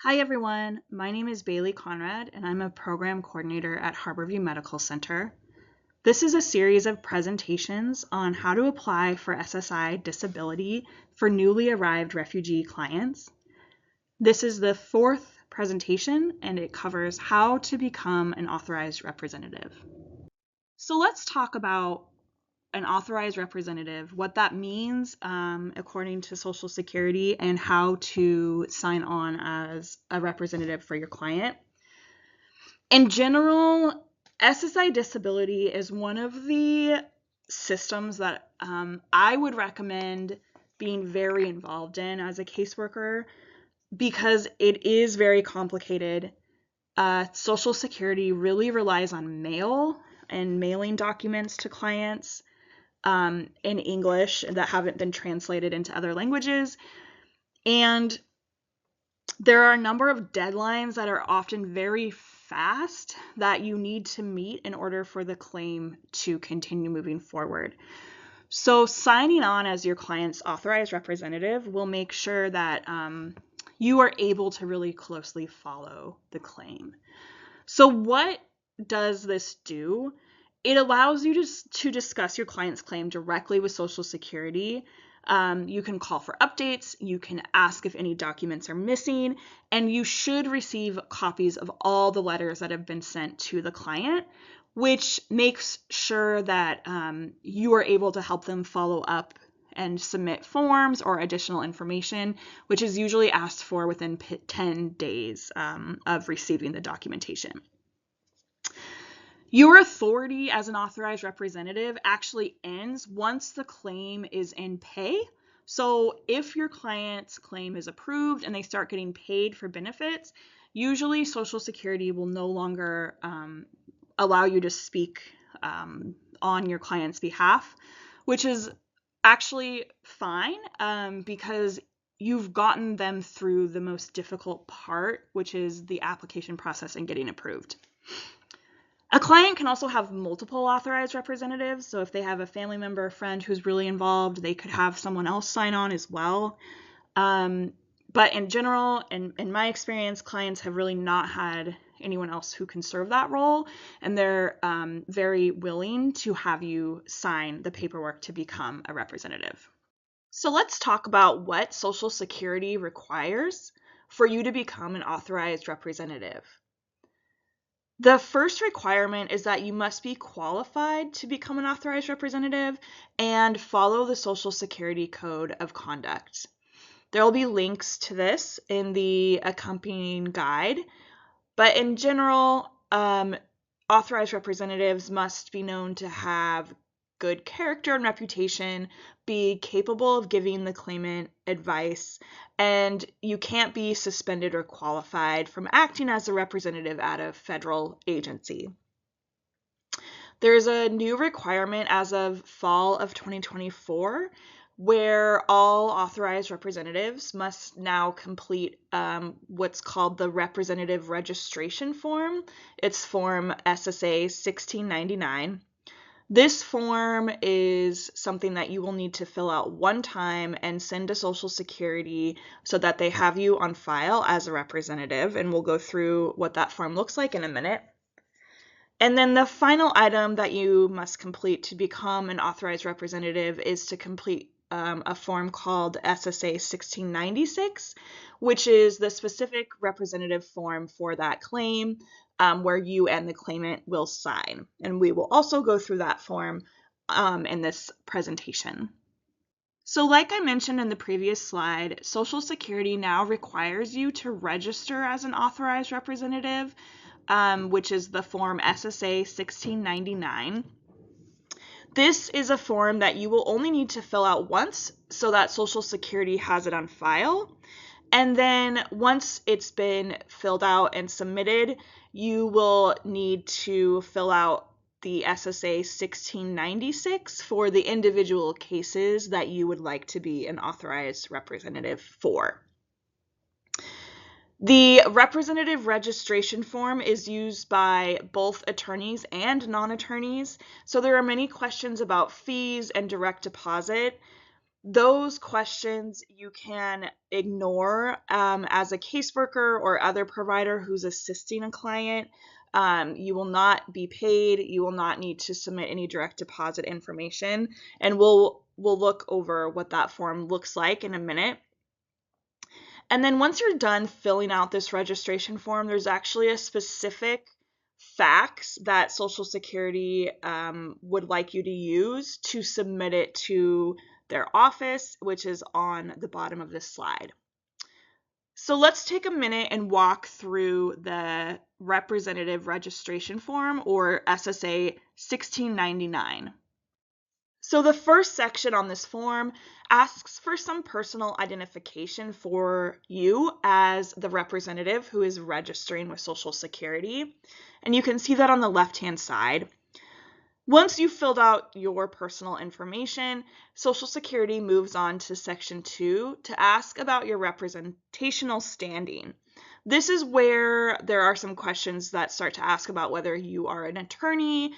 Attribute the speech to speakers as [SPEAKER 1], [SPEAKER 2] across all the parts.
[SPEAKER 1] Hi everyone, my name is Bayle Conrad and I'm a program coordinator at Harborview Medical Center. This is a series of presentations on how to apply for SSI disability for newly arrived refugee clients. This is the fourth presentation and it covers how to become an authorized representative. So let's talk about an authorized representative, what that means according to Social Security, and how to sign on as a representative for your client. In general, SSI disability is one of the systems that I would recommend being very involved in as a caseworker because it is very complicated. Social Security really relies on mail and mailing documents to clients in English that haven't been translated into other languages. And there are a number of deadlines that are often very fast that you need to meet in order for the claim to continue moving forward. So signing on as your client's authorized representative will make sure that you are able to really closely follow the claim. So what does this do? It allows you to discuss your client's claim directly with Social Security. You can call for updates, you can ask if any documents are missing, and you should receive copies of all the letters that have been sent to the client, which makes sure that you are able to help them follow up and submit forms or additional information, which is usually asked for within 10 days of receiving the documentation. Your authority as an authorized representative actually ends once the claim is in pay. So if your client's claim is approved and they start getting paid for benefits, usually Social Security will no longer allow you to speak on your client's behalf, which is actually fine because you've gotten them through the most difficult part, which is the application process and getting approved. A client can also have multiple authorized representatives. So if they have a family member or friend who's really involved, they could have someone else sign on as well. But in general, in my experience, clients have really not had anyone else who can serve that role, and they're very willing to have you sign the paperwork to become a representative. So let's talk about what Social Security requires for you to become an authorized representative. The first requirement is that you must be qualified to become an authorized representative and follow the Social Security Code of Conduct. There will be links to this in the accompanying guide, but in general, authorized representatives must be known to have good character and reputation, be capable of giving the claimant advice, and you can't be suspended or qualified from acting as a representative at a federal agency. There's a new requirement as of fall of 2024 where all authorized representatives must now complete what's called the Representative Registration Form. It's Form SSA 1699. This form is something that you will need to fill out one time and send to Social Security so that they have you on file as a representative, and we'll go through what that form looks like in a minute. And then the final item that you must complete to become an authorized representative is to complete a form called SSA 1696, which is the specific representative form for that claim where you and the claimant will sign. And we will also go through that form in this presentation. So like I mentioned in the previous slide, Social Security now requires you to register as an authorized representative, which is the form SSA 1699. This is a form that you will only need to fill out once so that Social Security has it on file. And then once it's been filled out and submitted, you will need to fill out the SSA 1696 for the individual cases that you would like to be an authorized representative for. The representative registration form is used by both attorneys and non-attorneys, so there are many questions about fees and direct deposit. Those questions you can ignore as a caseworker or other provider who's assisting a client. You will not be paid. You will not need to submit any direct deposit information. And we'll look over what that form looks like in a minute. And then once you're done filling out this registration form, there's actually a specific fax that Social Security would like you to use to submit it to their office, which is on the bottom of this slide. So let's take a minute and walk through the representative registration form, or SSA 1699. So the first section on this form asks for some personal identification for you as the representative who is registering with Social Security. And you can see that on the left-hand side. Once you've filled out your personal information, Social Security moves on to Section 2 to ask about your representational standing. This is where there are some questions that start to ask about whether you are an attorney,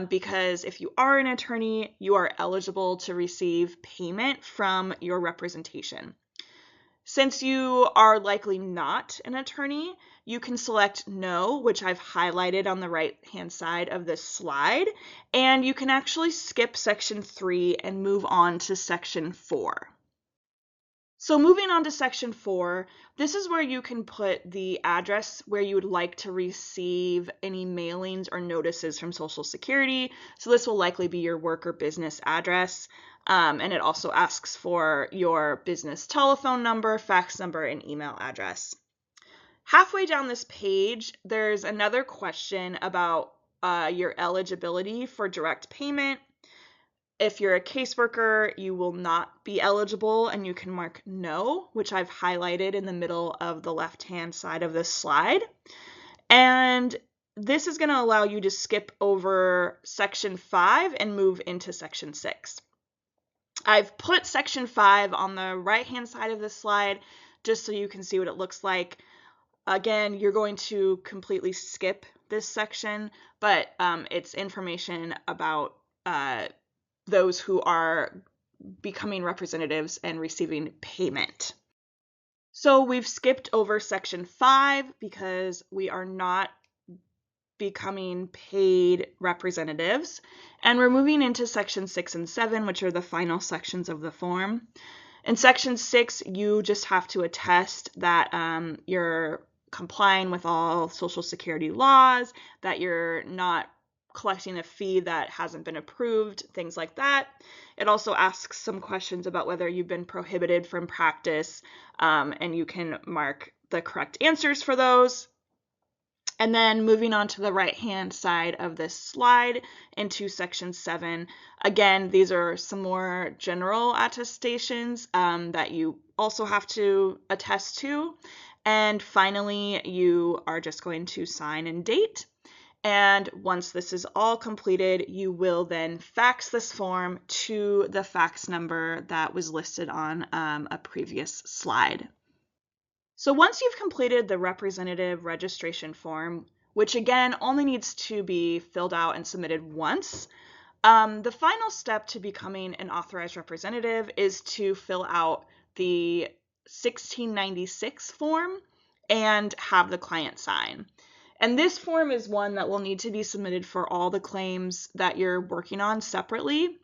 [SPEAKER 1] because if you are an attorney, you are eligible to receive payment from your representation. Since you are likely not an attorney, you can select no, which I've highlighted on the right-hand side of this slide, and you can actually skip Section 3 and move on to Section 4. So moving on to Section 4, this is where you can put the address where you would like to receive any mailings or notices from Social Security. So this will likely be your work or business address. And it also asks for your business telephone number, fax number, and email address. Halfway down this page, there's another question about your eligibility for direct payment. If you're a caseworker, you will not be eligible, and you can mark no, which I've highlighted in the middle of the left-hand side of this slide. And this is going to allow you to skip over Section 5 and move into Section 6. I've put Section 5 on the right-hand side of this slide just so you can see what it looks like. Again, you're going to completely skip this section, but it's information about those who are becoming representatives and receiving payment. So we've skipped over Section 5 because we are not becoming paid representatives, and we're moving into Section 6 and 7, which are the final sections of the form. In Section 6, you just have to attest that you're complying with all Social Security laws, that you're not collecting a fee that hasn't been approved, things like that. It also asks some questions about whether you've been prohibited from practice, and you can mark the correct answers for those. And then moving on to the right-hand side of this slide into Section 7. Again, these are some more general attestations that you also have to attest to. And finally, you are just going to sign and date. And once this is all completed, you will then fax this form to the fax number that was listed on a previous slide. So once you've completed the representative registration form, which again only needs to be filled out and submitted once, the final step to becoming an authorized representative is to fill out the 1696 form and have the client sign. And this form is one that will need to be submitted for all the claims that you're working on separately.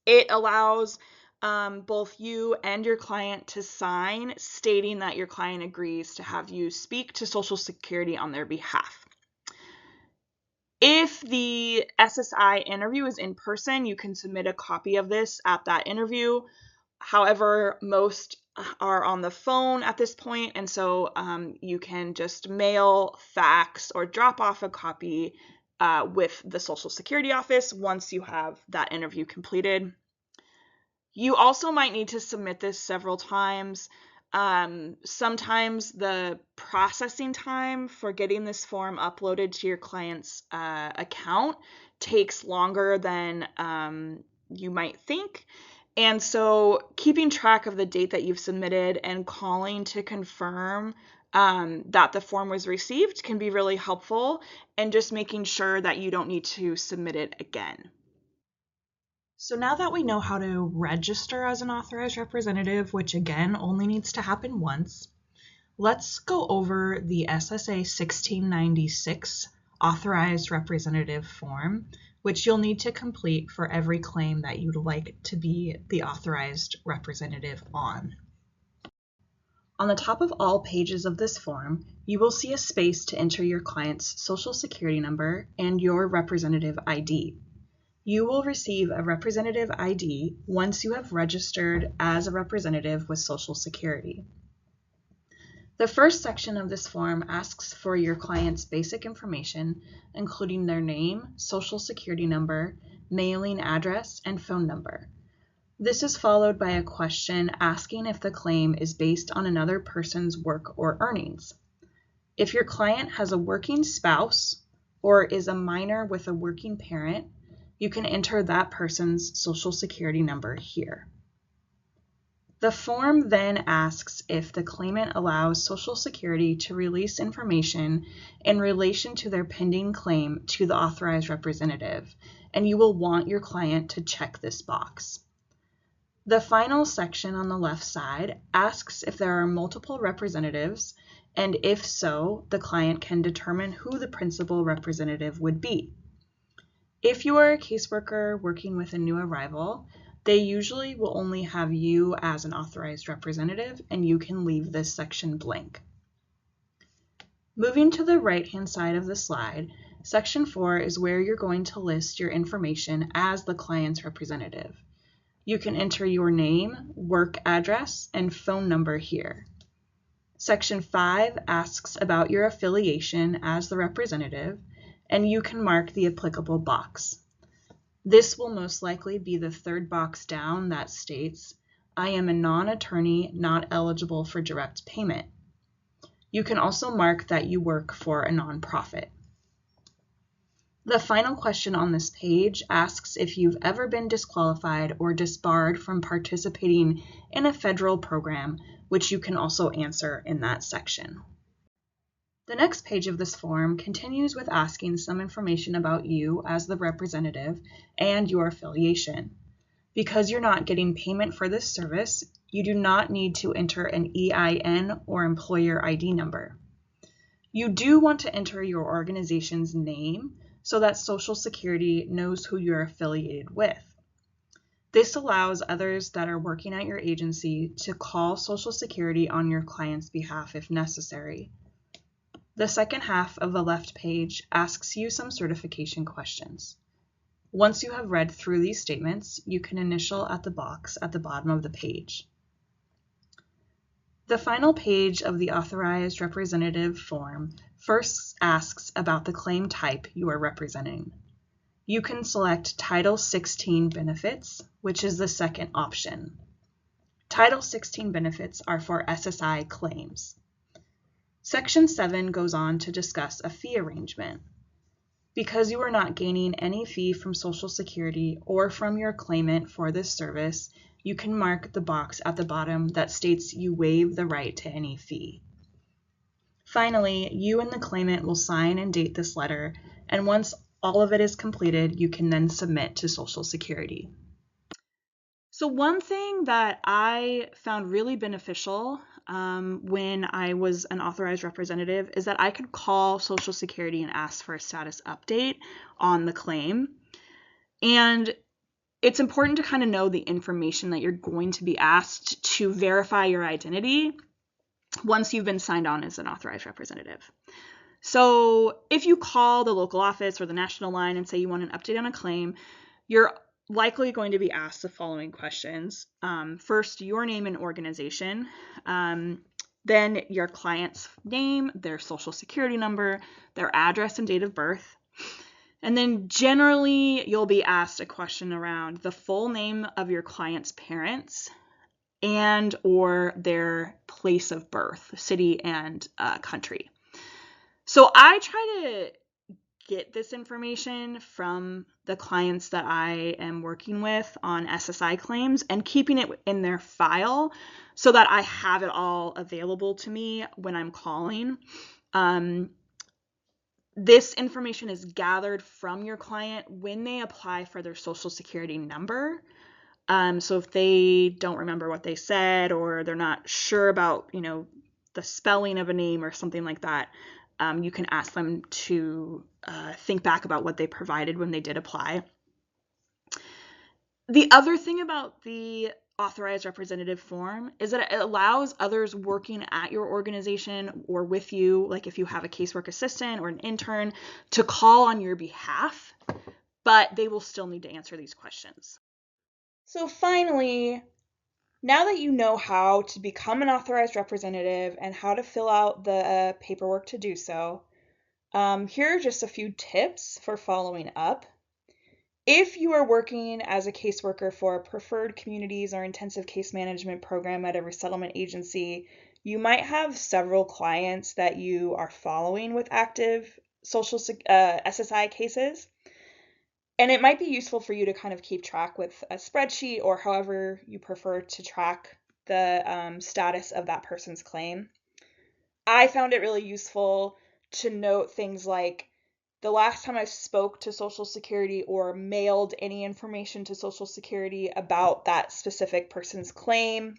[SPEAKER 1] It allows both you and your client to sign, stating that your client agrees to have you speak to Social Security on their behalf. If the SSI interview is in person, you can submit a copy of this at that interview. However, most are on the phone at this point, and so you can just mail, fax, or drop off a copy with the Social Security office once you have that interview completed. You also might need to submit this several times. Sometimes the processing time for getting this form uploaded to your client's account takes longer than you might think. And so keeping track of the date that you've submitted and calling to confirm that the form was received can be really helpful, and just making sure that you don't need to submit it again. So now that we know how to register as an authorized representative, which again only needs to happen once, let's go over the SSA 1696 Authorized Representative form, which you'll need to complete for every claim that you'd like to be the authorized representative on. On the top of all pages of this form, you will see a space to enter your client's Social Security number and your representative ID. You will receive a representative ID once you have registered as a representative with Social Security. The first section of this form asks for your client's basic information, including their name, Social Security number, mailing address, and phone number. This is followed by a question asking if the claim is based on another person's work or earnings. If your client has a working spouse or is a minor with a working parent, you can enter that person's Social Security number here. The form then asks if the claimant allows Social Security to release information in relation to their pending claim to the authorized representative, and you will want your client to check this box. The final section on the left side asks if there are multiple representatives, and if so, the client can determine who the principal representative would be. If you are a caseworker working with a new arrival, they usually will only have you as an authorized representative, and you can leave this section blank. Moving to the right-hand side of the slide, Section 4 is where you're going to list your information as the client's representative. You can enter your name, work address, and phone number here. Section 5 asks about your affiliation as the representative, and you can mark the applicable box. This will most likely be the third box down that states, I am a non-attorney not eligible for direct payment. You can also mark that you work for a nonprofit. The final question on this page asks if you've ever been disqualified or disbarred from participating in a federal program, which you can also answer in that section. The next page of this form continues with asking some information about you as the representative and your affiliation. Because you're not getting payment for this service, you do not need to enter an EIN or employer ID number. You do want to enter your organization's name so that Social Security knows who you're affiliated with. This allows others that are working at your agency to call Social Security on your client's behalf if necessary. The second half of the left page asks you some certification questions. Once you have read through these statements, you can initial at the box at the bottom of the page. The final page of the Authorized Representative form first asks about the claim type you are representing. You can select Title 16 benefits, which is the second option. Title 16 benefits are for SSI claims. Section 7 goes on to discuss a fee arrangement. Because you are not gaining any fee from Social Security or from your claimant for this service, you can mark the box at the bottom that states you waive the right to any fee. Finally, you and the claimant will sign and date this letter, and once all of it is completed, you can then submit to Social Security. So one thing that I found really beneficial when I was an authorized representative is that I could call Social Security and ask for a status update on the claim. And it's important to kind of know the information that you're going to be asked to verify your identity once you've been signed on as an authorized representative. So if you call the local office or the national line and say you want an update on a claim, you're likely going to be asked the following questions. First, your name and organization, then your client's name, their Social Security number, their address and date of birth. And then generally, you'll be asked a question around the full name of your client's parents and or their place of birth, city and country. So I try to get this information from the clients that I am working with on SSI claims and keeping it in their file so that I have it all available to me when I'm calling. This information is gathered from your client when they apply for their Social Security number. So if they don't remember what they said, or they're not sure about, the spelling of a name or something like that, you can ask them to think back about what they provided when they did apply. The other thing about the Authorized Representative form is that it allows others working at your organization or with you, like if you have a casework assistant or an intern, to call on your behalf, but they will still need to answer these questions. So finally, now that you know how to become an authorized representative and how to fill out the paperwork to do so, here are just a few tips for following up. If you are working as a caseworker for a preferred communities or intensive case management program at a resettlement agency, you might have several clients that you are following with active SSI cases. And it might be useful for you to kind of keep track with a spreadsheet or however you prefer to track the status of that person's claim. I found it really useful to note things like the last time I spoke to Social Security or mailed any information to Social Security about that specific person's claim,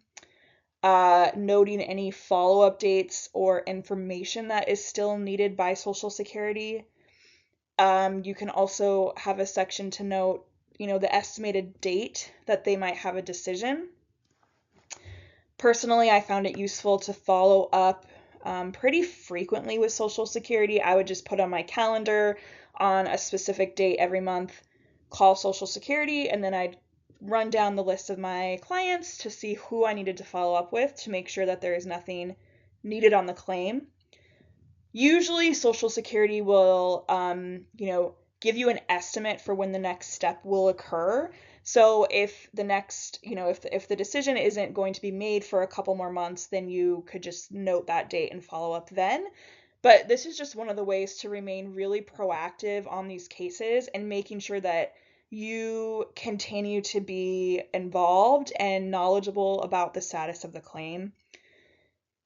[SPEAKER 1] noting any follow-up dates or information that is still needed by Social Security. You can also have a section to note, the estimated date that they might have a decision. Personally, I found it useful to follow up pretty frequently with Social Security. I would just put on my calendar on a specific date every month, call Social Security, and then I'd run down the list of my clients to see who I needed to follow up with to make sure that there is nothing needed on the claim. Usually Social Security will, give you an estimate for when the next step will occur. So if the next, if the decision isn't going to be made for a couple more months, then you could just note that date and follow up then. But this is just one of the ways to remain really proactive on these cases and making sure that you continue to be involved and knowledgeable about the status of the claim.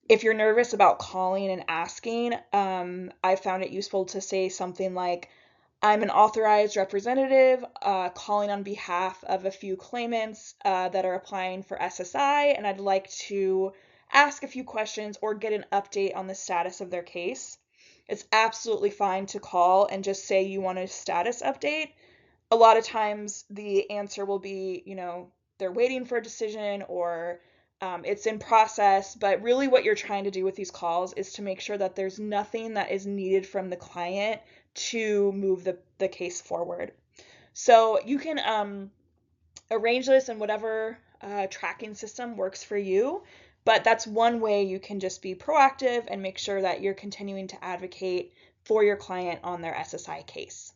[SPEAKER 1] If you're nervous about calling and asking, I found it useful to say something like, I'm an authorized representative calling on behalf of a few claimants that are applying for SSI, and I'd like to ask a few questions or get an update on the status of their case. It's absolutely fine to call and just say you want a status update. A lot of times the answer will be, they're waiting for a decision or it's in process, but really what you're trying to do with these calls is to make sure that there's nothing that is needed from the client to move the case forward. So you can arrange this in whatever tracking system works for you, but that's one way you can just be proactive and make sure that you're continuing to advocate for your client on their SSI case.